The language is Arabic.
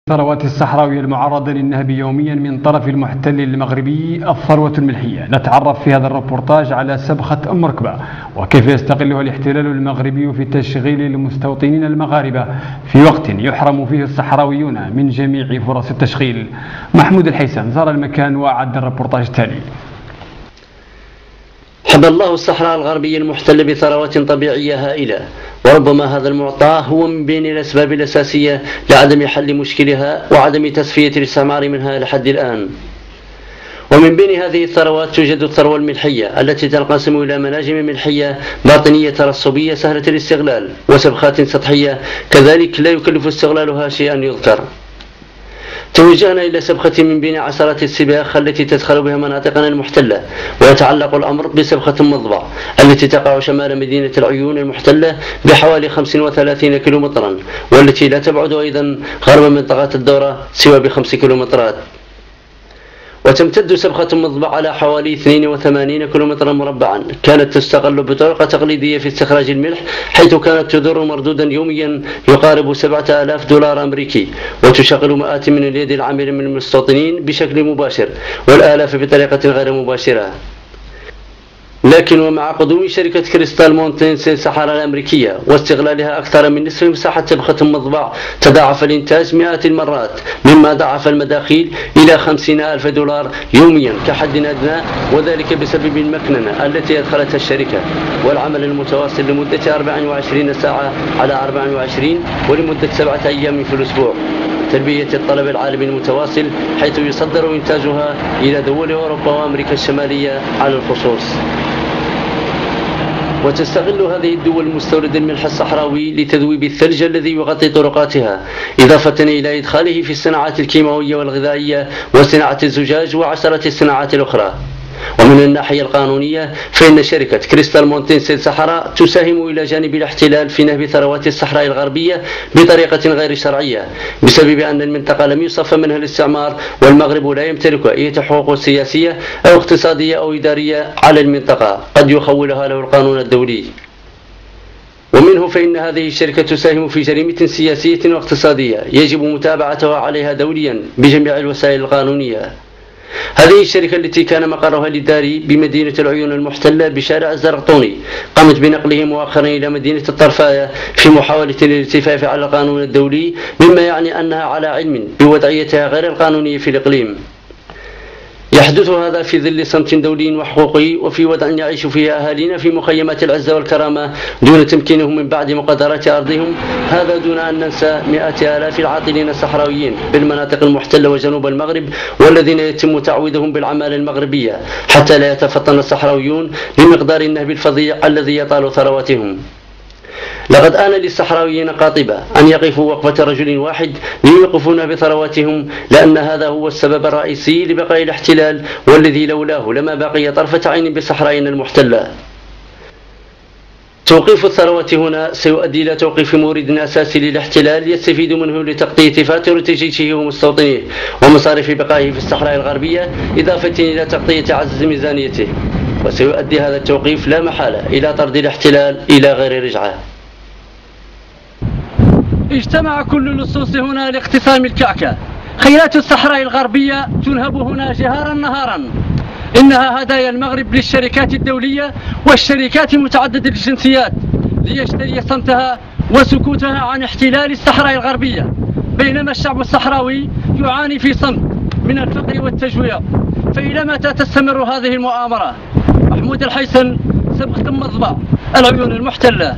الثروات الصحراوية المعرضة للنهب يوميا من طرف المحتل المغربي الثروة الملحية. نتعرف في هذا الربورتاج على سبخة أم ركبة وكيف يستغلها الاحتلال المغربي في تشغيل المستوطنين المغاربة في وقت يحرم فيه الصحراويون من جميع فرص التشغيل. محمود الحيسان زار المكان وأعد الربورتاج التالي. حب الله الصحراء الغربية المحتلة بثروات طبيعية هائلة، وربما هذا المعطى هو من بين الأسباب الأساسية لعدم حل مشكلها وعدم تصفية الاستعمار منها لحد الآن. ومن بين هذه الثروات توجد الثروة الملحية التي تنقسم إلى مناجم ملحية باطنية ترسبية سهلة الاستغلال وسبخات سطحية كذلك لا يكلف استغلالها شيئا يذكر. توجهنا إلى سبخة من بين عشرات السباخ التي تدخل بها مناطقنا المحتلة، ويتعلق الأمر بسبخة مضبع التي تقع شمال مدينة العيون المحتلة بحوالي 35 كيلومترا، والتي لا تبعد أيضا غرب منطقة الدورة سوى ب5 كيلومترات. وتمتد سبخة مضبع على حوالي 82 كيلومترا مربعا، كانت تستغل بطرق تقليدية في استخراج الملح، حيث كانت تدر مردودا يوميا يقارب 7000 دولار أمريكي، وتشغل مئات من اليد العاملة من المستوطنين بشكل مباشر والآلاف بطريقة غير مباشرة. لكن ومع قدوم شركة كريستال مونتين ساحرا الأمريكية واستغلالها أكثر من نصف مساحة سبخة مضبع، تضاعف الإنتاج مئات المرات، مما ضاعف المداخيل إلى 50,000 دولار يوميا كحد أدنى، وذلك بسبب المكننة التي أدخلتها الشركة والعمل المتواصل لمدة 24 ساعة على 24 ولمدة 7 أيام في الأسبوع، تلبية الطلب العالمي المتواصل، حيث يصدر إنتاجها إلى دول أوروبا وأمريكا الشمالية على الخصوص. وتستغل هذه الدول مستورد الملح الصحراوي لتذويب الثلج الذي يغطي طرقاتها، إضافة إلى إدخاله في الصناعات الكيماوية والغذائية وصناعة الزجاج وعشرة الصناعات الأخرى. ومن الناحية القانونية فإن شركة كريستال مونتين ساحرا تساهم إلى جانب الاحتلال في نهب ثروات الصحراء الغربية بطريقة غير شرعية، بسبب أن المنطقة لم يصف منها الاستعمار، والمغرب لا يمتلك أي حقوق سياسية أو اقتصادية أو إدارية على المنطقة قد يخولها له القانون الدولي. ومنه فإن هذه الشركة تساهم في جريمة سياسية واقتصادية يجب متابعتها عليها دوليا بجميع الوسائل القانونية. هذه الشركة التي كان مقرها الإداري بمدينة العيون المحتلة بشارع الزرقطوني قامت بنقله مؤخرا إلى مدينة الطرفاية في محاولة للالتفاف على القانون الدولي، مما يعني أنها على علم بوضعيتها غير القانونية في الإقليم. يحدث هذا في ظل صمت دولي وحقوقي، وفي وضع يعيش فيه أهالينا في مخيمات العزة والكرامة دون تمكينهم من بعد مقدرات أرضهم، هذا دون أن ننسى مئات آلاف العاطلين الصحراويين بالمناطق المحتلة وجنوب المغرب، والذين يتم تعويضهم بالعمالة المغربية حتى لا يتفطن الصحراويون لمقدار النهب الفظيع الذي يطال ثرواتهم. لقد آن للصحراويين قاطبة أن يقفوا وقفة رجل واحد ليوقفون بثرواتهم، لأن هذا هو السبب الرئيسي لبقاء الاحتلال، والذي لولاه لما بقي طرفة عين بصحراءنا المحتلة. توقيف الثروات هنا سيؤدي إلى توقيف مورد أساسي للاحتلال يستفيد منه لتغطية فاتورة جيشه ومستوطنيه ومصاريف بقائه في الصحراء الغربية، إضافة إلى تغطية عجز ميزانيته، وسيؤدي هذا التوقيف لا محالة إلى طرد الاحتلال إلى غير رجعة. اجتمع كل اللصوص هنا لاقتسام الكعكة. خيرات الصحراء الغربية تنهب هنا جهارا نهارا. إنها هدايا المغرب للشركات الدولية والشركات متعددة الجنسيات ليشتري صمتها وسكوتها عن احتلال الصحراء الغربية، بينما الشعب الصحراوي يعاني في صمت من الفقر والتجويع. فإلى متى تستمر هذه المؤامرة؟ محمود الحيسن، سبخة مضبع، العيون المحتلة.